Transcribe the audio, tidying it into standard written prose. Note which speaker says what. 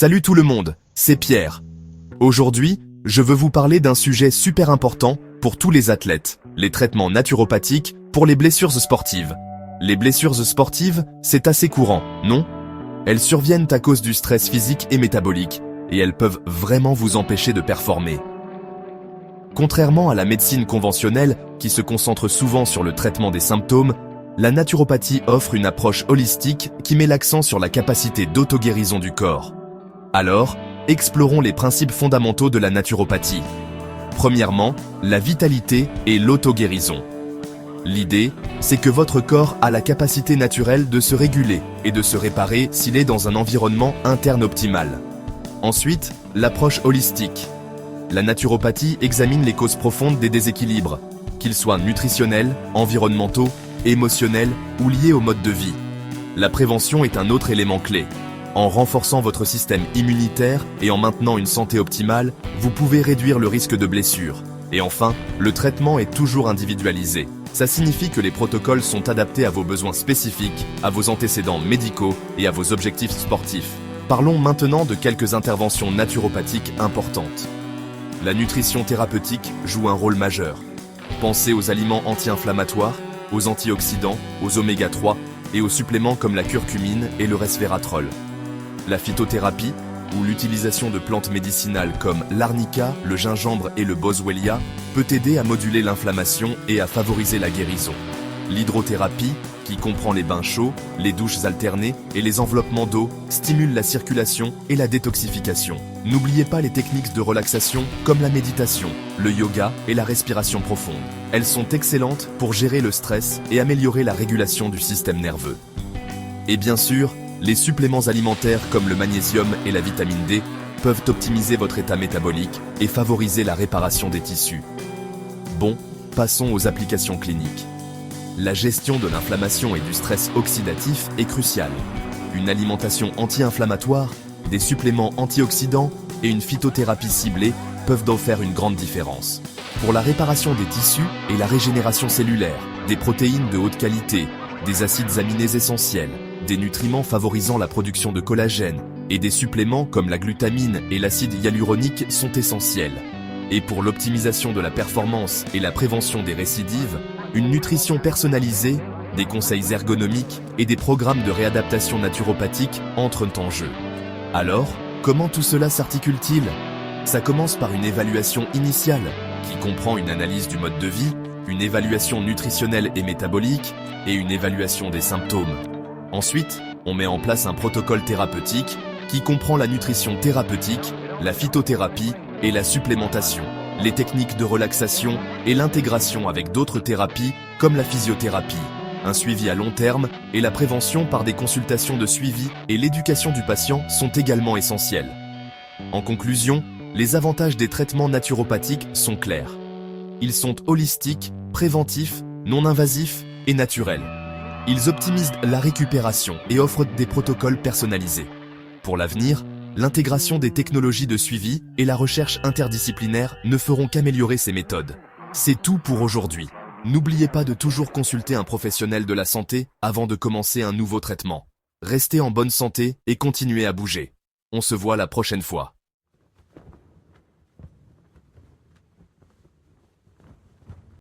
Speaker 1: Salut tout le monde, c'est Pierre. Aujourd'hui, je veux vous parler d'un sujet super important pour tous les athlètes, les traitements naturopathiques pour les blessures sportives. Les blessures sportives, c'est assez courant, non? Elles surviennent à cause du stress physique et métabolique, et elles peuvent vraiment vous empêcher de performer. Contrairement à la médecine conventionnelle, qui se concentre souvent sur le traitement des symptômes, la naturopathie offre une approche holistique qui met l'accent sur la capacité d'auto-guérison du corps. Alors, explorons les principes fondamentaux de la naturopathie. Premièrement, la vitalité et l'auto-guérison. L'idée, c'est que votre corps a la capacité naturelle de se réguler et de se réparer s'il est dans un environnement interne optimal. Ensuite, l'approche holistique. La naturopathie examine les causes profondes des déséquilibres, qu'ils soient nutritionnels, environnementaux, émotionnels ou liés au mode de vie. La prévention est un autre élément clé. En renforçant votre système immunitaire et en maintenant une santé optimale, vous pouvez réduire le risque de blessures. Et enfin, le traitement est toujours individualisé. Ça signifie que les protocoles sont adaptés à vos besoins spécifiques, à vos antécédents médicaux et à vos objectifs sportifs. Parlons maintenant de quelques interventions naturopathiques importantes. La nutrition thérapeutique joue un rôle majeur. Pensez aux aliments anti-inflammatoires, aux antioxydants, aux oméga 3 et aux suppléments comme la curcumine et le resveratrol. La phytothérapie, ou l'utilisation de plantes médicinales comme l'arnica, le gingembre et le boswellia, peut aider à moduler l'inflammation et à favoriser la guérison. L'hydrothérapie, qui comprend les bains chauds, les douches alternées et les enveloppements d'eau, stimule la circulation et la détoxification. N'oubliez pas les techniques de relaxation comme la méditation, le yoga et la respiration profonde. Elles sont excellentes pour gérer le stress et améliorer la régulation du système nerveux. Et bien sûr, les suppléments alimentaires comme le magnésium et la vitamine D peuvent optimiser votre état métabolique et favoriser la réparation des tissus. Bon, passons aux applications cliniques. La gestion de l'inflammation et du stress oxydatif est cruciale. Une alimentation anti-inflammatoire, des suppléments antioxydants et une phytothérapie ciblée peuvent donc faire une grande différence. Pour la réparation des tissus et la régénération cellulaire, des protéines de haute qualité, des acides aminés essentiels, des nutriments favorisant la production de collagène et des suppléments comme la glutamine et l'acide hyaluronique sont essentiels. Et pour l'optimisation de la performance et la prévention des récidives, une nutrition personnalisée, des conseils ergonomiques et des programmes de réadaptation naturopathique entrent en jeu. Alors, comment tout cela s'articule-t-il? Ça commence par une évaluation initiale, qui comprend une analyse du mode de vie, une évaluation nutritionnelle et métabolique, et une évaluation des symptômes. Ensuite, on met en place un protocole thérapeutique qui comprend la nutrition thérapeutique, la phytothérapie et la supplémentation, les techniques de relaxation et l'intégration avec d'autres thérapies comme la physiothérapie, un suivi à long terme et la prévention par des consultations de suivi et l'éducation du patient sont également essentiels. En conclusion, les avantages des traitements naturopathiques sont clairs. Ils sont holistiques, préventifs, non invasifs et naturels. Ils optimisent la récupération et offrent des protocoles personnalisés. Pour l'avenir, l'intégration des technologies de suivi et la recherche interdisciplinaire ne feront qu'améliorer ces méthodes. C'est tout pour aujourd'hui. N'oubliez pas de toujours consulter un professionnel de la santé avant de commencer un nouveau traitement. Restez en bonne santé et continuez à bouger. On se voit la prochaine fois.